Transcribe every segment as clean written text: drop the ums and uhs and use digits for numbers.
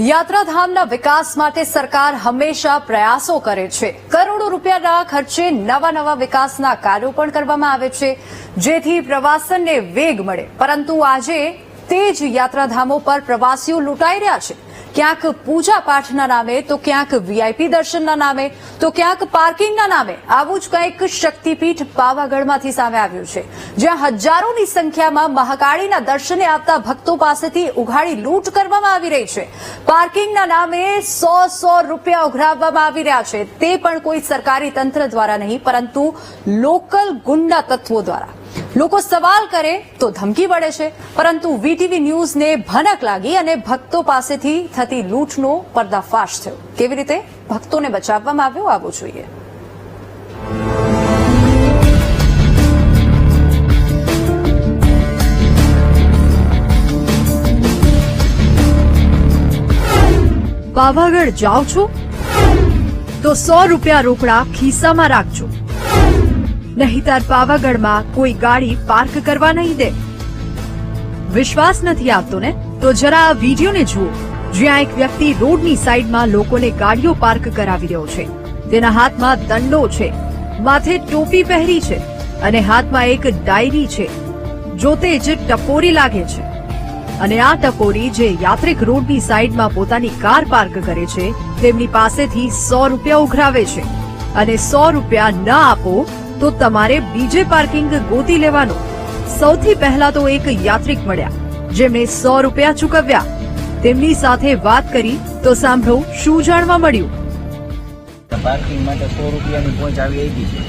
યાત્રાધામના વિકાસ માટે સરકાર હંમેશા પ્રયાસો કરે છે। કરોડો રૂપિયાના ખર્ચે નવા વિકાસના કાર્યો પણ કરવામાં આવે છે, જેથી પ્રવાસનને વેગ મળે। પરંતુ આજે તે જ યાત્રાધામો પર પ્રવાસીઓ લૂંટાઈ રહ્યા છે। ક્યાંક પૂજા પાઠના નામે, તો ક્યાંક વીઆઈપી દર્શનના નામે, તો ક્યાંક પાર્કિંગના નામે આવું જ કંઈક શક્તિપીઠ પાવાગઢમાંથી સામે આવ્યું છે, જ્યાં હજારોની સંખ્યામાં મહાકાળીના દર્શને આવતા ભક્તો પાસેથી ઉઘાડી લૂંટ કરવામાં આવી રહી છે। પાર્કિંગના નામે 100 રૂપિયા ઉઘરાવવામાં આવી રહ્યા છે, તે પણ કોઈ સરકારી તંત્ર દ્વારા નહીં, પરંતુ લોકલ ગુંડા તત્વો દ્વારા। લોકો સવાલ કરે તો ધમકી પડે છે, પરંતુ વીટીવી ન્યૂઝને ભનક લાગી અને ભક્તો પાસેથી થતી લૂંટનો પર્દાફાશ થયો। કેવી રીતે ભક્તોને બચાવવામાં આવ્યો, આવો જોઈએ। પાવાગઢ જાઓ છો તો 100 રૂપિયા રોકડા ખિસ્સામાં રાખજો, નહીતર પાવાગઢમાં કોઈ ગાડી પાર્ક કરવા નહીં દે। વિશ્વાસ નથી આવતો ને? તો જરા આ વિડીયોને જુઓ, જ્યાં એક વ્યક્તિ રોડની સાઈડમાં લોકોને ગાડીઓ પાર્ક કરાવી રહ્યો છે। તેના હાથમાં દંડો છે, માથે ટોપી પહેરી છે અને હાથમાં એક ડાયરી છે। જોતે જ ટપોરી લાગે છે, અને આ ટપોરી જે યાત્રિક રોડની સાઈડમાં પોતાની કાર પાર્ક કરે છે, તેમની પાસેથી 100 રૂપિયા ઉઘરાવે છે, અને 100 રૂપિયા ન આપો તો તમારે બીજે પાર્કિંગ ગોતી લેવાનું। સૌથી પહેલા તો એક યાત્રિક મળ્યા, જેમણે 100 રૂપિયા ચૂકવ્યા। તેમની સાથે વાત કરી તો સાંભળો શું જાણવા મળ્યું। પાર્કિંગ માટે 100 રૂપિયાની પહોંચ આવી ગઈ છે।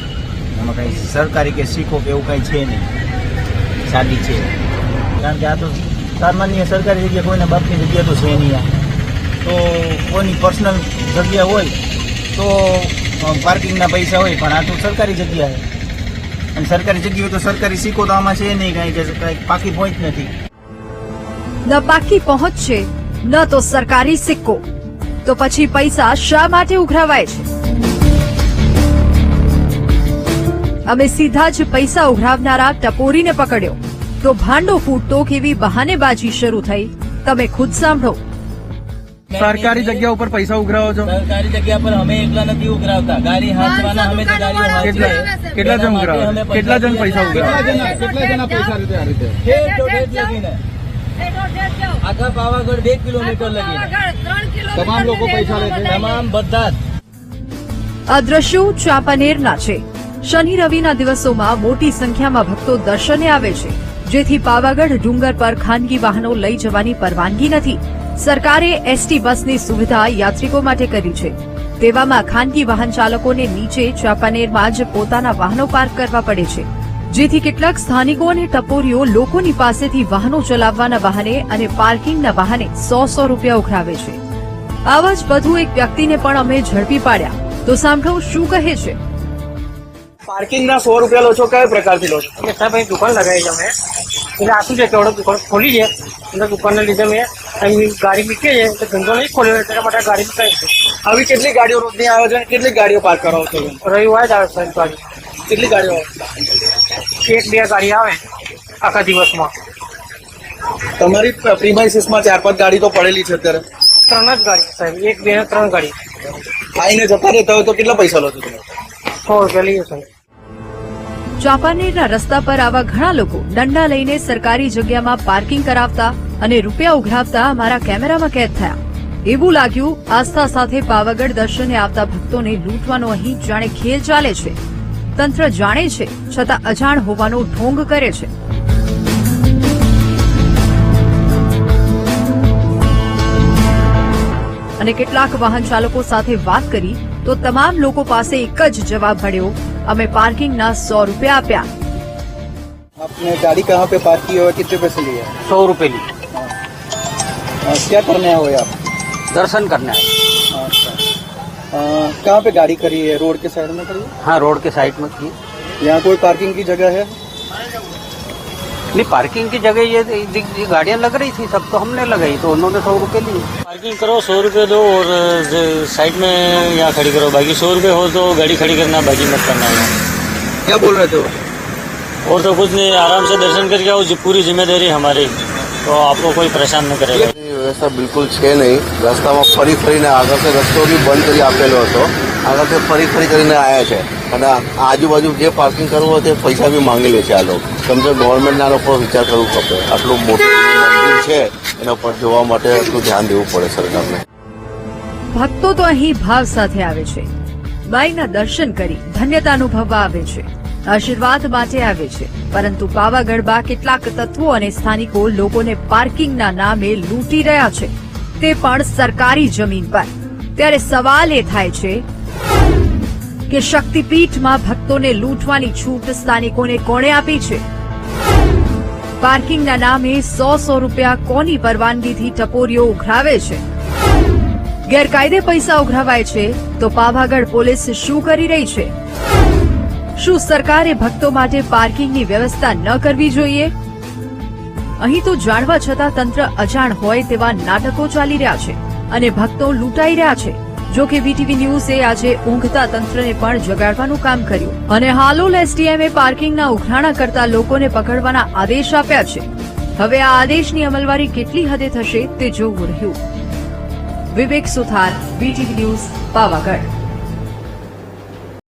એમાં કઈ સરકારી કે શીખો કે એવું કઈ છે નહીં, સાદી છે। કારણ કે આ તો સામાન્ય સરકારી જગ્યા, કોઈના બાપની જગ્યા તો છે નહીં। તો કોઈની પર્સનલ જગ્યા હોય તો પાર્કિંગના પૈસા હોય, પણ આ તો સરકારી જગ્યા છે, અને સરકારી જગ્યા હોય તો સરકારી સિક્કો તો આમાં છે નહીં, કઈ કે પાકી પહોંચ નથી। ન પાકી પહોંચ છે, ન તો સરકારી સિક્કો, તો પછી પૈસા શા માટે ઉઘરાવાય છે? અમે સીધા જ પૈસા ઉઘરાવનારા ટપોરીને પકડ્યો, તો ભાંડો ફૂટતો કેવી બહાનેબાજી શરૂ થઈ, તમે ખુદ સાંભળો। સરકારી જગ્યા ઉપર પૈસા ઉઘરાવો છો? સરકારી જગ્યા પર અમે એકલા નથી ઉઘરાવતા, ગાડી હાંચવાના અમે તો ગાડીઓ કેટલા જણ ઉઘરાવે? કેટલા જણ પૈસા ઉઘરાવે? કેટલા જણા પૈસા રીતે આ રીતે લગીને આખા પાવાગઢ 2 કિલોમીટર લગીને તમામ લોકો પૈસા લે છે? તમામ બધા જ। આ દ્રશ્યો ચાંપાનેરના છે। શનિ રવિના દિવસોમાં મોટી સંખ્યામાં ભક્તો દર્શને આવે છે, જેથી પાવાગઢ ડુંગર પર ખાનગી વાહનો લઈ જવાની પરવાનગી નથી। સરકારે એસટી બસની સુવિધા યાત્રિકો માટે કરી છે, તેવામાં ખાનગી વાહન ચાલકોને નીચે ચાંપાનેરમાં જ પોતાના વાહનો પાર્ક કરવા પડે છે, જેથી કેટલાક સ્થાનિકો અને ટપોરીઓ લોકોની પાસેથી વાહનો ચલાવવાના બહાને અને પાર્કિંગના બહાને 100 રૂપિયા ઉઘરાવે છે। આવા જ વધુ એક વ્યક્તિને પણ અમે ઝડપી પાડ્યા, તો સાંભળો શું કહે છે। પાર્કિંગના 100 રૂપિયા લો છો, કયા પ્રકારથી લો છો? સાહેબ અહીં દુકાન લગાવી છે અમે, એટલે આ શું છે કે દુકાન ખોલી છે, એટલે દુકાનના લીધે મેં અહીં ગાડી મૂકી છે, તો ધંધો નહીં ખોલ્યો, એટલા માટે ગાડી મૂકાઈ છે। આવી કેટલી ગાડીઓ રોજની આવે છે, કેટલી ગાડીઓ પાર્ક કરાવો છો? રવિવારે જ આવે સાહેબ ગાડી, કેટલી ગાડીઓ આવે? 1-2 ગાડી આવે આખા દિવસમાં। તમારી પ્રીમાઇસીસમાં 4-5 ગાડી તો પડેલી છે અત્યારે? 3 જ ગાડી સાહેબ, 1, 2 ને 3 ગાડી। આઈને જતા રહેતા હોય તો કેટલા પૈસા લો છો તમે? 100 રૂપિયા લઈએ સાહેબ। ચાંપાનેરના રસ્તા પર આવા ઘણા લોકો દંડા લઈને સરકારી જગ્યામાં પાર્કિંગ કરાવતા અને રૂપિયા ઉઘરાવતા અમારા કેમેરામાં કેદ થયા। એવું લાગ્યું આસ્થા સાથે પાવાગઢ દર્શને આવતા ભક્તોને લૂંટવાનો અહીં જાણે ખેલ ચાલે છે। તંત્ર જાણે છે, છતાં અજાણ હોવાનો ઢોંગ કરે છે। અને કેટલાક વાહન ચાલકો સાથે વાત કરી તો તમામ લોકો પાસે એક જ જવાબ મળ્યો, અમે પાર્કિંગના 100 રૂપિયા આપ્યા। आपने गाड़ी कहाँ पे पार्क की और कितने पैसे लिए? 100 रुपये ली। क्या करने आए हो आप? दर्शन करने आए। अच्छा, कहाँ पे गाड़ी करी है? रोड के साइड में करी है? हाँ, रोड के साइड में थी। यहाँ कोई पार्किंग की जगह है? नहीं, पार्किंग की जगह ये गाड़ियाँ लग रही थी सब, तो हमने लगाई, तो उन्होंने 100 रुपये लिए। पार्किंग करो, 100 रुपये दो और साइड में यहाँ खड़ी करो, बाकी 100 रुपये हो तो गाड़ी खड़ी करना, बाकी मत करना। क्या बोल रहे थे? और तो कुछ नहीं, आराम से दर्शन करके आओ, पूरी जिम्मेदारी हमारी। तो आपको कोई परेशान न करेगा। વ્યવસ્થા બિલકુલ છે નહીં. રસ્તામાં ફરી ફરીને આગળથી રસ્તો બી બંધ કરી આપેલો હતો, આગળથી ફરી કરીને આવ્યા છે અને આજુબાજુ જે પાર્કિંગ કરવું હોય તે પૈસા બી માંગી લે છે આ લોકો. સમજો ગવર્મેન્ટના લોકો વિચાર કરવું ખપે. આટલું મોટું મંદિર છે એના પર જોવા માટે એટલું ધ્યાન દેવું પડે સરકારને. ભક્તો તો અહીં ભાવ સાથે આવે છે, માઈના દર્શન કરી ધન્યતા અનુભવવા આવે છે, આશીર્વાદ માટે આવે છે, પરંતુ પાવાગઢમાં કેટલાક તત્વો અને સ્થાનિકો લોકોને પાર્કિંગના નામે લૂંટી રહ્યા છે, તે પણ સરકારી જમીન પર. ત્યારે સવાલ એ થાય છે કે શક્તિપીઠમાં ભક્તોને લૂંટવાની છૂટ સ્થાનિકોને કોણે આપી છે? પાર્કિંગના નામે 100 રૂપિયા કોની પરવાનગીથી ટપોરીઓ ઉઘરાવે છે? ગેરકાયદે પૈસા ઉઘરાવાય છે તો પાવાગઢ પોલીસ શું કરી રહી છે? શું સરકારે ભક્તો માટે પાર્કિંગની વ્યવસ્થા ન કરવી જોઈએ? અહીં તો જાણવા છતાં તંત્ર અજાણ હોય તેવા નાટકો ચાલી રહ્યા છે અને ભક્તો લૂંટાઈ રહ્યા છે. જો કે વીટીવી ન્યૂઝે આજે ઊંઘતા તંત્રને પણ જગાડવાનું કામ કર્યું અને હાલોલ એસડીએમએ પાર્કિંગના ઉઘરાણા કરતા લોકોને પકડવાના આદેશ આપ્યા છે. હવે આ આદેશની અમલવારી કેટલી હદે થશે તે જોવું રહ્યું. વિવેક સુથાર, વીટીવી ન્યૂઝ, પાવાગઢ.